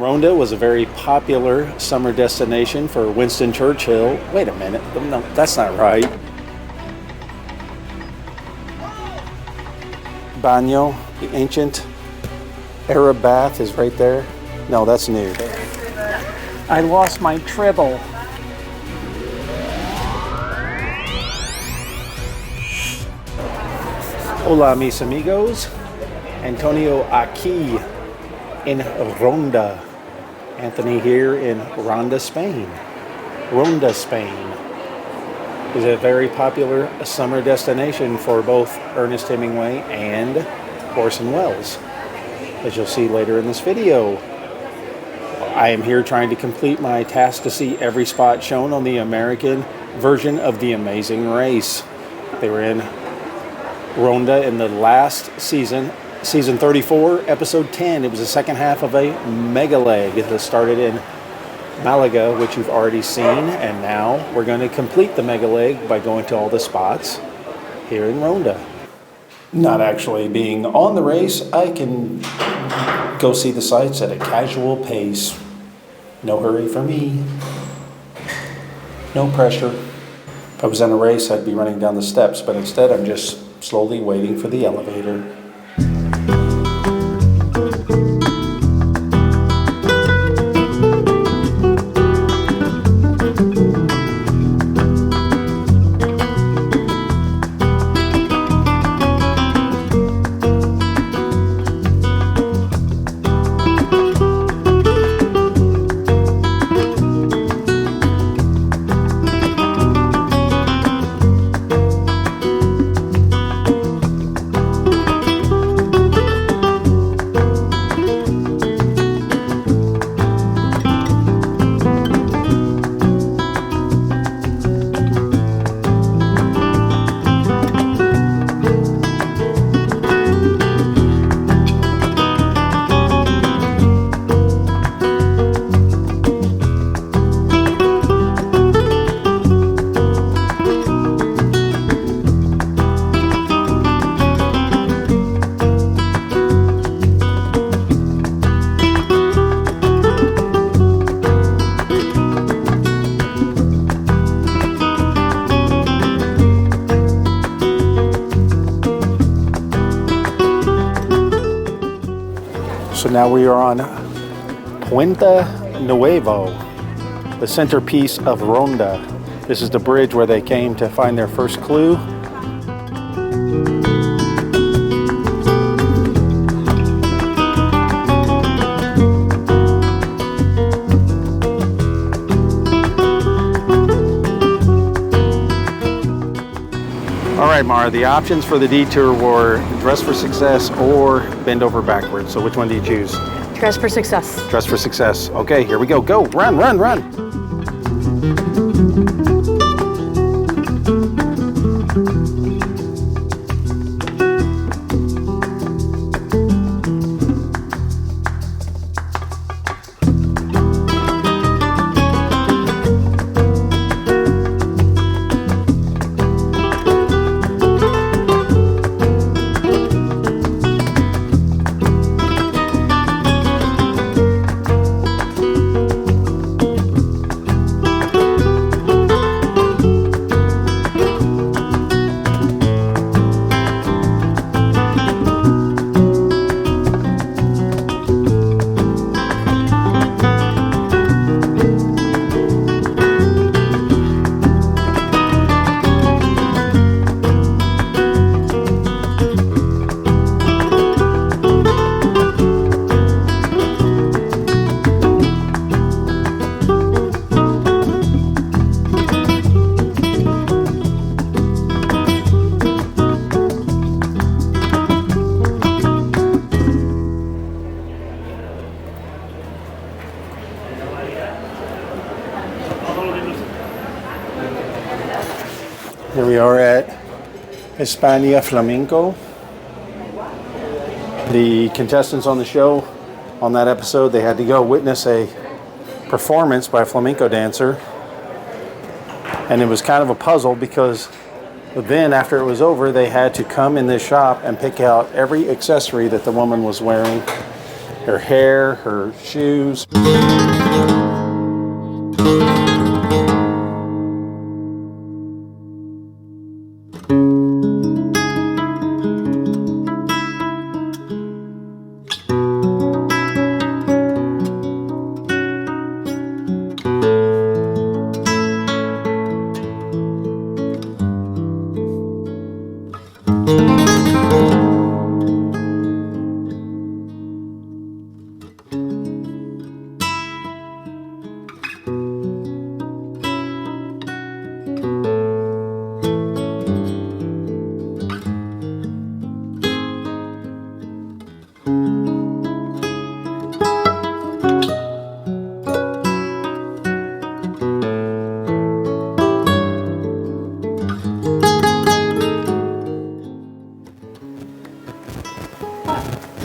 Ronda was a very popular summer destination for Winston Churchill. Wait a minute, no, that's not right. Baño, the ancient Arab bath is right there. No, that's new. I lost my treble. Hola, mis amigos. Antonio aquí in Ronda. Anthony here in Ronda, Spain. Ronda, Spain is a very popular summer destination for both Ernest Hemingway and Orson Welles, as you'll see later in this video. I am here trying to complete my task to see every spot shown on the American version of The Amazing Race. They were in Ronda in the last season, season 34, episode 10. It was the second half of a mega leg that started in Malaga, which you've already seen, and now we're going to complete the mega leg by going to all the spots here in Ronda. Not actually being on the race, I can go see the sights at a casual pace. No hurry for me. No pressure. If I was in a race, I'd be running down the steps, but instead I'm just slowly waiting for the elevator. So now we are on Puente Nuevo, the centerpiece of Ronda. This is the bridge where they came to find their first clue. All right, Maura, the options for the detour were dress for success or bend over backwards. So which one do you choose? Dress for success. Dress for success. Okay, here we go. Go, run, run, run. Here we are at Hispania Flamenco. The contestants on the show, on that episode, they had to go witness a performance by a flamenco dancer. And it was kind of a puzzle because then after it was over, they had to come in this shop and pick out every accessory that the woman was wearing her hair, her shoes.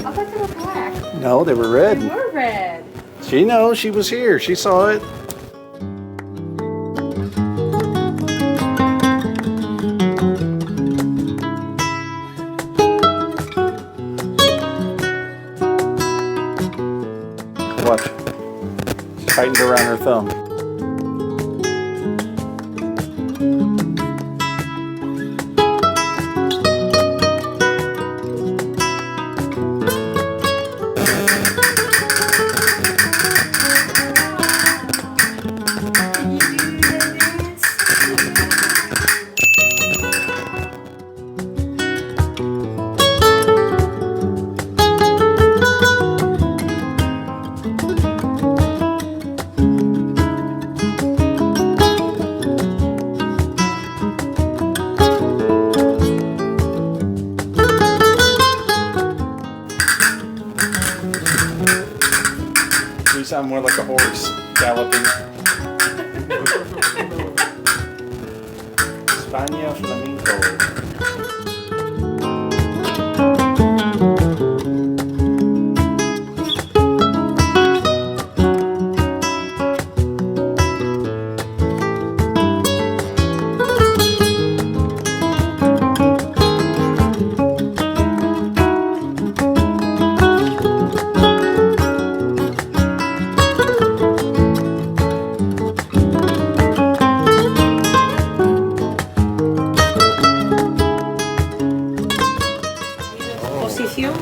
I thought they were black. No, they were red. They were red. She knows. She was here. She saw it. Watch. She tightened around her thumb. You sound more like a horse galloping. España flamenco.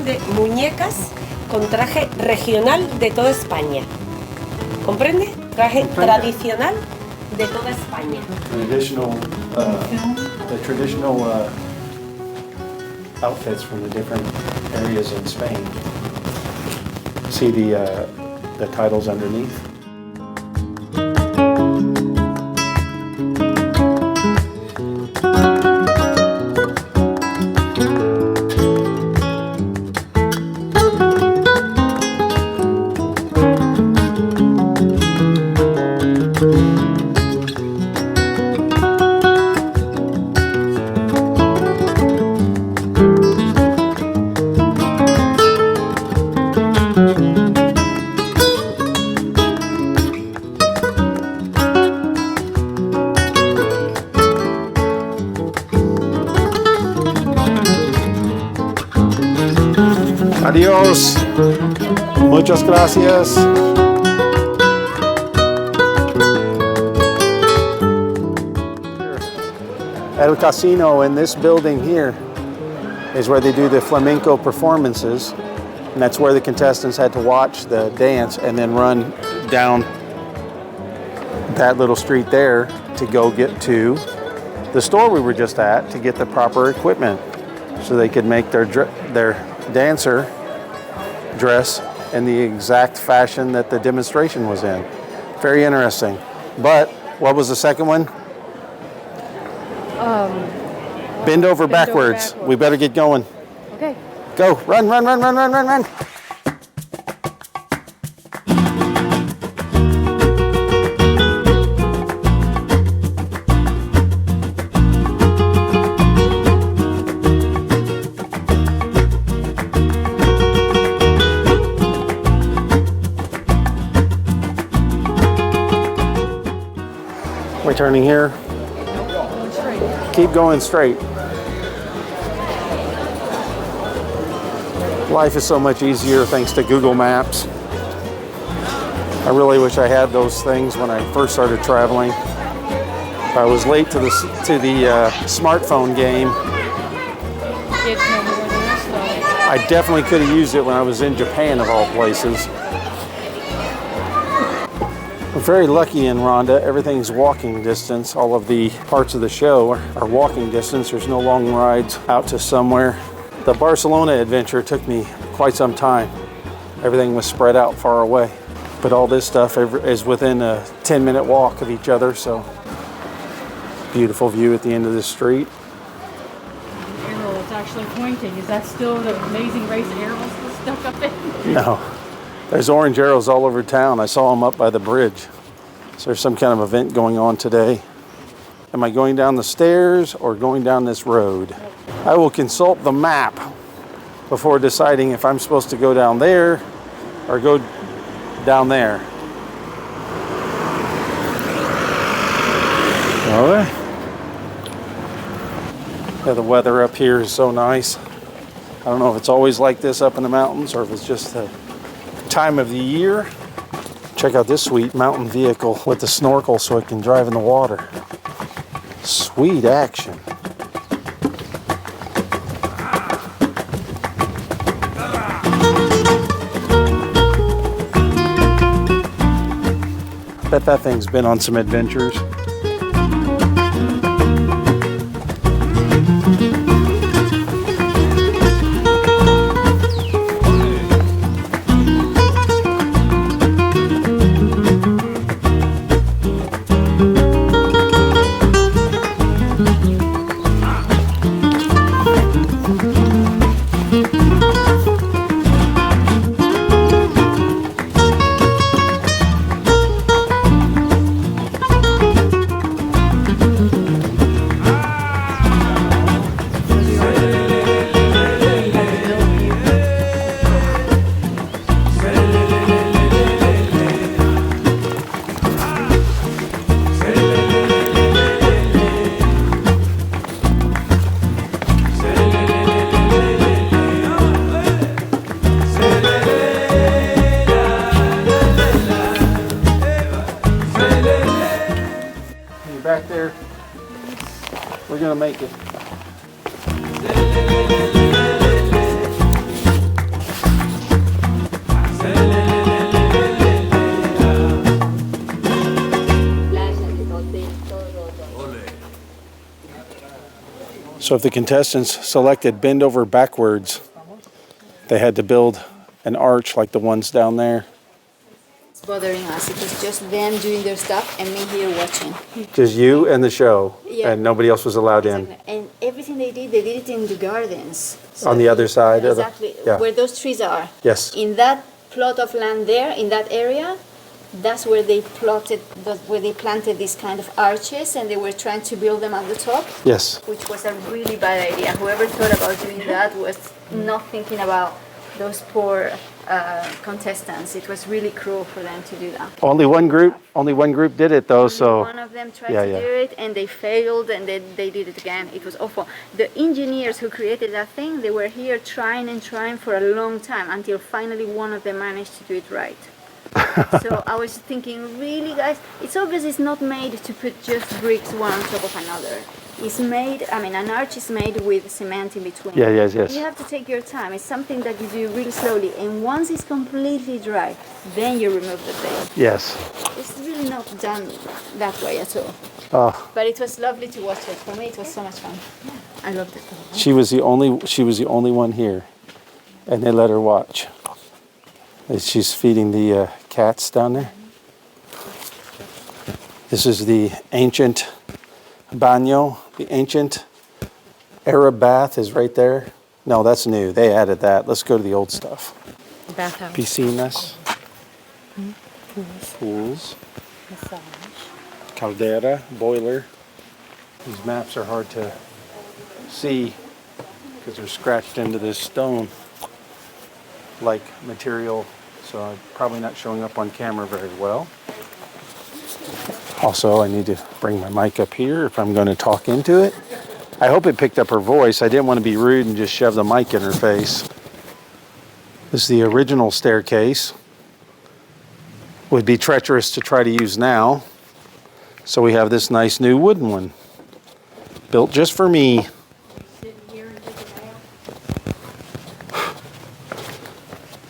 De muñecas con traje regional de toda España. ¿Comprende? Traje tradicional de toda España. The traditional outfits from the different areas in Spain. See the titles underneath. Adiós. Muchas gracias. El Casino in this building here is where they do the flamenco performances, and that's where the contestants had to watch the dance and then run down that little street there to go get to the store we were just at to get the proper equipment so they could make their dancer dress in the exact fashion that the demonstration was in. Very interesting. But what was the second one? Bend over backwards. We better get going. Okay. Go. Run, run, run, run, run, run, run. We're turning here. Keep going straight. Life is so much easier thanks to Google Maps. I really wish I had those things when I first started traveling. I was late to the smartphone game. Kids know more than us, though. I definitely could have used it when I was in Japan, of all places. We're very lucky in Ronda. Everything's walking distance. All of the parts of the show are walking distance. There's no long rides out to somewhere. The Barcelona adventure took me quite some time. Everything was spread out far away. But all this stuff is within a 10-minute walk of each other, so beautiful view at the end of the street. The arrow is actually pointing. Is that still the Amazing Race arrow still stuck up in? No. There's orange arrows all over town. I saw them up by the bridge. So there's some kind of event going on today. Am I going down the stairs or going down this road? I will consult the map before deciding if I'm supposed to go down there or go down there. All right. Yeah, the weather up here is so nice. I don't know if it's always like this up in the mountains or if it's just the time of the year. Check out this sweet mountain vehicle with the snorkel so it can drive in the water. Sweet action. Bet that thing's been on some adventures. Back there, we're gonna make it. So if the contestants selected bend over backwards, they had to build an arch like the ones down there. Bothering us. It was just them doing their stuff and me here watching. Just you and the show, Yeah. and nobody else was allowed in. And everything they did it in the gardens. So On the other side of the- exactly, yeah. where those trees are. Yes. In that plot of land there, in that area, that's where they planted these kind of arches, and they were trying to build them at the top. Yes. Which was a really bad idea. Whoever thought about doing that was not thinking about those poor contestants. It was really cruel for them to do that. Only one group did it though. Only So one of them tried to do it, and they failed, and then they did it again. It was awful. The engineers who created that thing, they were here trying and trying for a long time until finally one of them managed to do it right. So I was thinking, really, guys, it's obvious it's not made to put just bricks one on top of another. It's made, an arch is made with cement in between. Yeah, yes. You have to take your time. It's something that you do really slowly, and once it's completely dry, then you remove the thing. Yes. It's really not done that way at all. Oh. But it was lovely to watch it. For me, it was so much fun. I loved it. She was the only one here, and they let her watch. She's feeding the cats down there. This is the ancient baño. The ancient Arab bath is right there. No, that's new. They added that. Let's go to the old stuff. Bathhouse. Piscinas. Pools. Massage. Caldera. Boiler. These maps are hard to see because they're scratched into this stone like material, so I'm probably not showing up on camera very well. Also, I need to bring my mic up here if I'm going to talk into it. I hope it picked up her voice. I didn't want to be rude and just shove the mic in her face. is the original staircase. Would be treacherous to try to use now. So we have this nice new wooden one. Built just for me.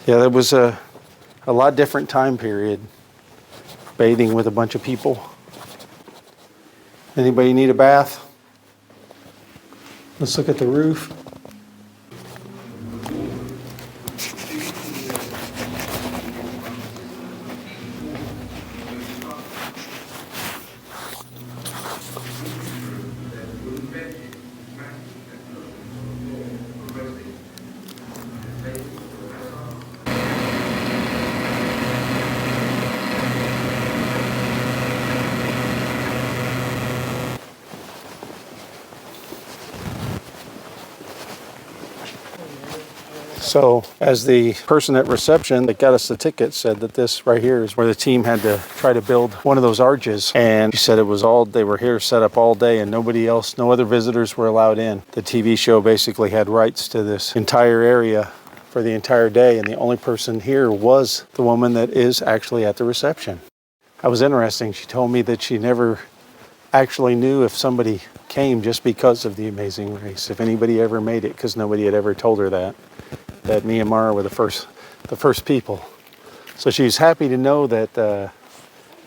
Yeah, that was a lot different time period. Bathing with a bunch of people. Anybody need a bath? Let's look at the roof. So, as the person at reception that got us the ticket said that this right here is where the team had to try to build one of those arches. And she said it was they were here set up all day and nobody else, no other visitors were allowed in. The TV show basically had rights to this entire area for the entire day. And the only person here was the woman that is actually at the reception. That was interesting. She told me that she never actually knew if somebody came just because of the Amazing Race, if anybody ever made it, because nobody had ever told her that me and Maura were the first people. So she was happy to know that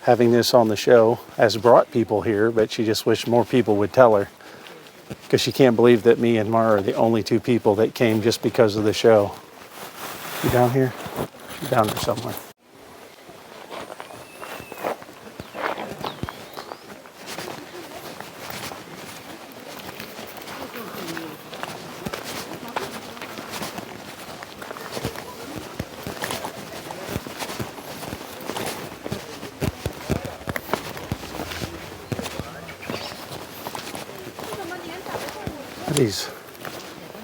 having this on the show has brought people here, but she just wished more people would tell her, because she can't believe that me and Maura are the only two people that came just because of the show. You down here? You're down there somewhere. These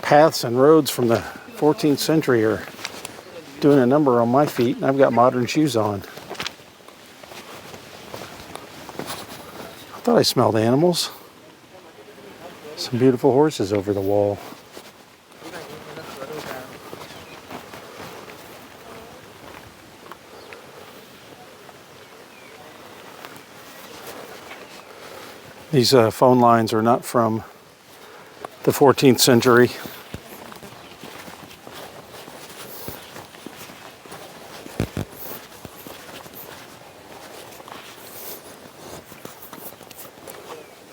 paths and roads from the 14th century are doing a number on my feet, and I've got modern shoes on. I thought I smelled animals. Some beautiful horses over the wall. These phone lines are not from the 14th century.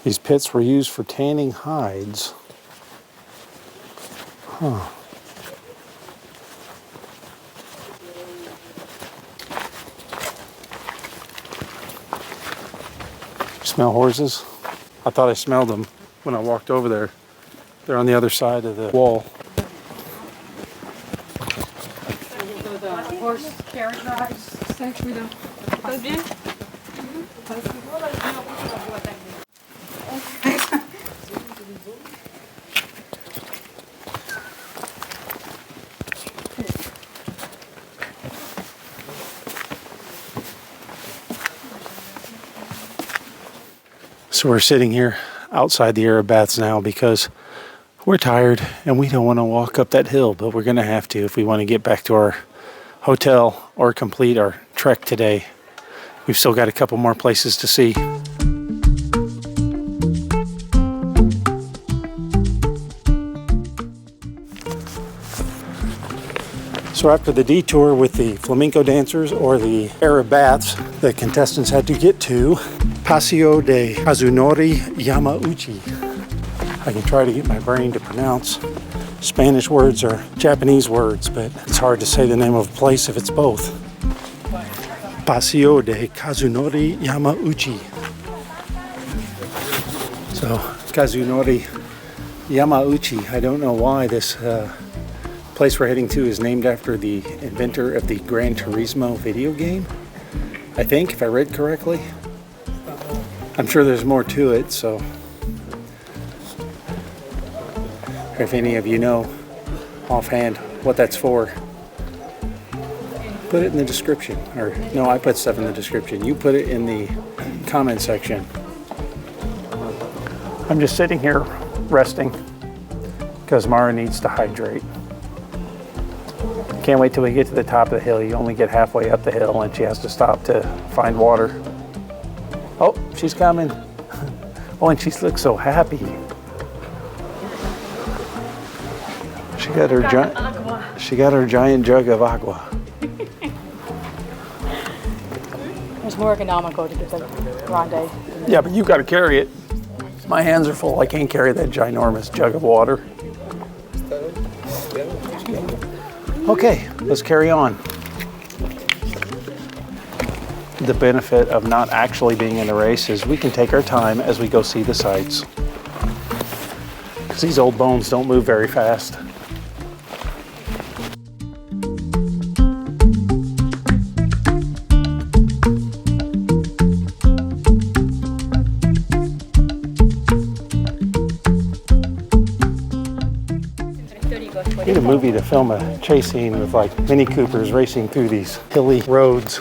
These pits were used for tanning hides. Huh. You smell horses? I thought I smelled them when I walked over there. They're on the other side of the wall. The horse carriage rides. So we're sitting here outside the Arab baths now because we're tired and we don't want to walk up that hill, but we're going to have to if we want to get back to our hotel or complete our trek today. We've still got a couple more places to see. So after the detour with the flamenco dancers or the Arab baths, the contestants had to get to Paseo de Kazunori Yamauchi. I can try to get my brain to pronounce Spanish words or Japanese words, but it's hard to say the name of a place if it's both. Paseo de Kazunori Yamauchi. So, Kazunori Yamauchi. I don't know why this place we're heading to is named after the inventor of the Gran Turismo video game. I think, if I read correctly. I'm sure there's more to it, so if any of you know offhand what that's for, put it in the description. Or no, I put stuff in the description. You put it in the comment section. I'm just sitting here resting because Maura needs to hydrate. Can't wait till we get to the top of the hill. You only get halfway up the hill and she has to stop to find water. Oh, she's coming. Oh, and she looks so happy. She got her giant jug of agua. It's more economical to get the grande. Yeah, but you got to carry it. My hands are full. I can't carry that ginormous jug of water. Okay, let's carry on. The benefit of not actually being in the race is we can take our time as we go see the sights. Because these old bones don't move very fast. Need a movie to film a chase scene with like Mini Coopers racing through these hilly roads.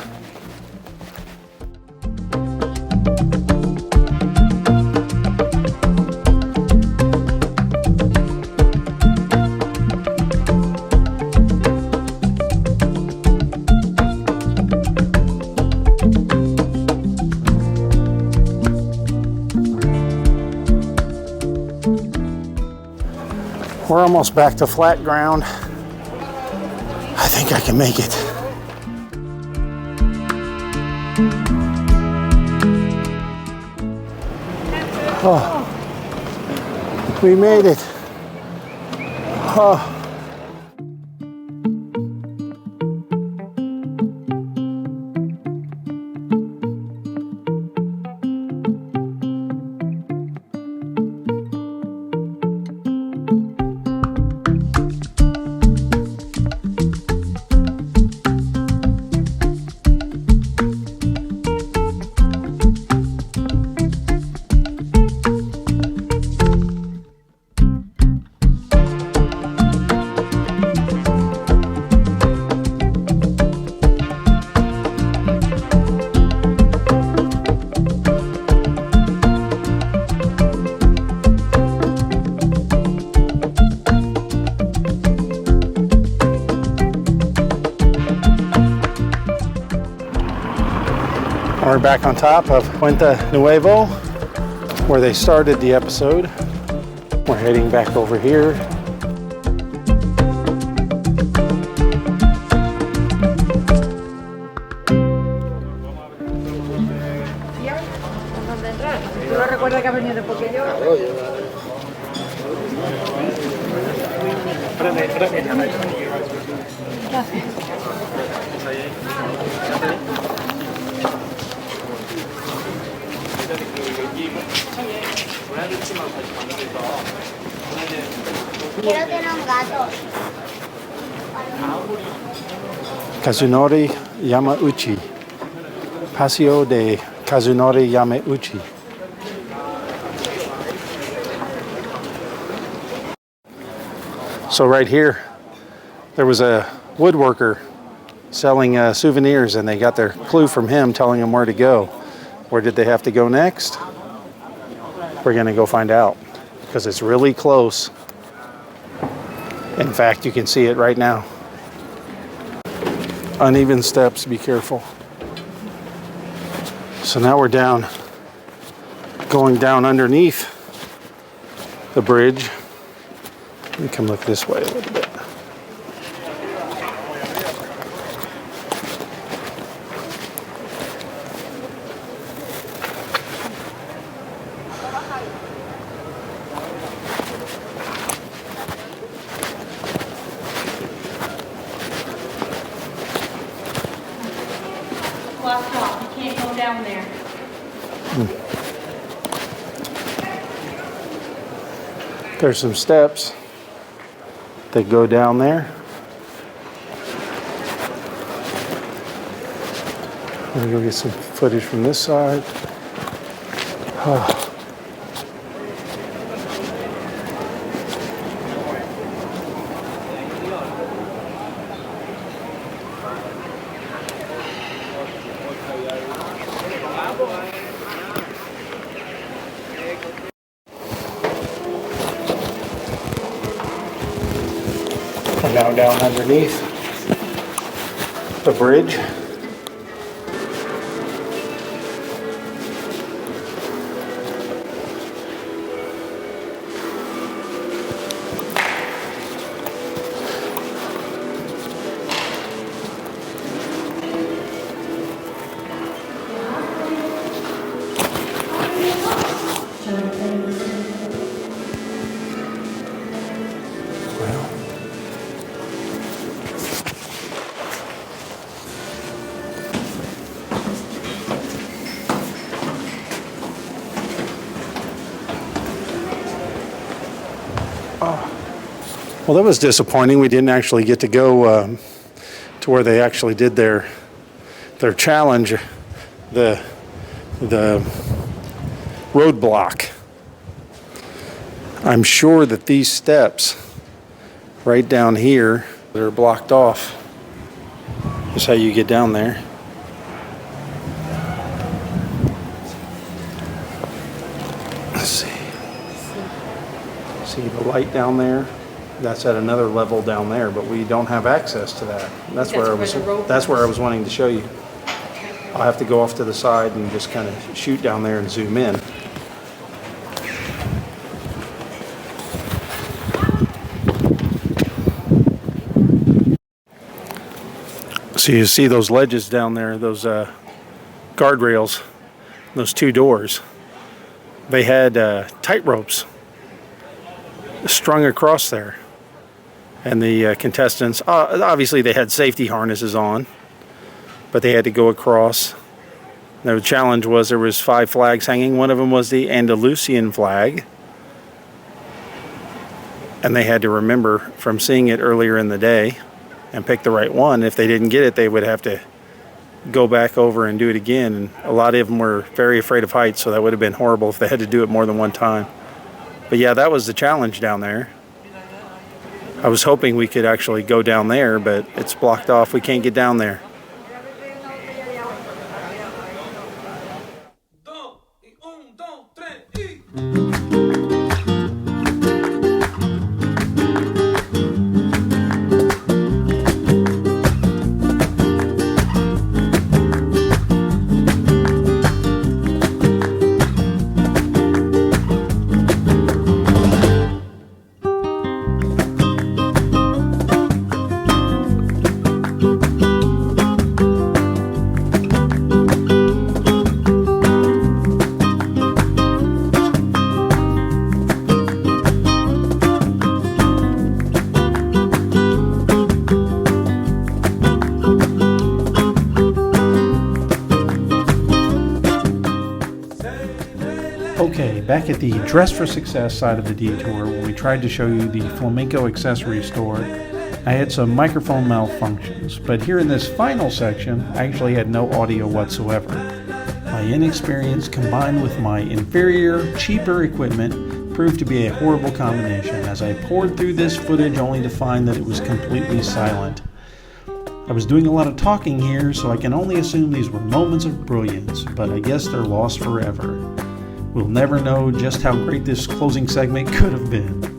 We're almost back to flat ground. I think I can make it. Oh, we made it. Oh. We're back on top of Puente Nuevo, where they started the episode. We're heading back over here. Kazunori Yamauchi. Paseo de Kazunori Yamauchi. So right here, there was a woodworker selling souvenirs, and they got their clue from him telling them where to go. Where did they have to go next? We're gonna go find out because it's really close. In fact, you can see it right now. Uneven steps, be careful. So now we're down, going down underneath the bridge. Let me come look this way a little bit. Blocked off. You can't go down there. There's some steps that go down there. I'm gonna go get some footage from this side. Oh. We're now down underneath. the bridge. Well, that was disappointing. We didn't actually get to go to where they actually did their challenge, the roadblock. I'm sure that these steps right down here, they're blocked off. That's how you get down there. Let's see. See the light down there? That's at another level down there, but we don't have access to that. That's where I was wanting to show you. I'll have to go off to the side and just kind of shoot down there and zoom in. So you see those ledges down there, those guardrails, those two doors. They had tight ropes strung across there. And the contestants, obviously they had safety harnesses on, but they had to go across. The challenge was there was 5 flags hanging. One of them was the Andalusian flag. And they had to remember from seeing it earlier in the day and pick the right one. If they didn't get it, they would have to go back over and do it again. And a lot of them were very afraid of heights, so that would have been horrible if they had to do it more than one time. But yeah, that was the challenge down there. I was hoping we could actually go down there, but it's blocked off. We can't get down there. Okay, back at the Dress for Success side of the detour, where we tried to show you the flamenco accessory store, I had some microphone malfunctions, but here in this final section, I actually had no audio whatsoever. My inexperience combined with my inferior, cheaper equipment proved to be a horrible combination as I poured through this footage only to find that it was completely silent. I was doing a lot of talking here, so I can only assume these were moments of brilliance, but I guess they're lost forever. We'll never know just how great this closing segment could have been.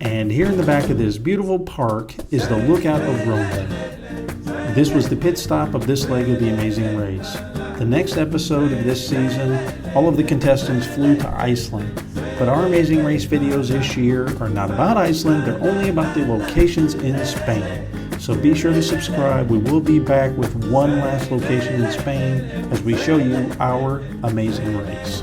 And here in the back of this beautiful park is the lookout of Ronda. This was the pit stop of this leg of the amazing race. The next episode of this season, all of the contestants flew to Iceland. But our amazing race videos this year are not about Iceland, they're only about the locations in Spain. So be sure to subscribe. We will be back with one last location in Spain as we show you our amazing race.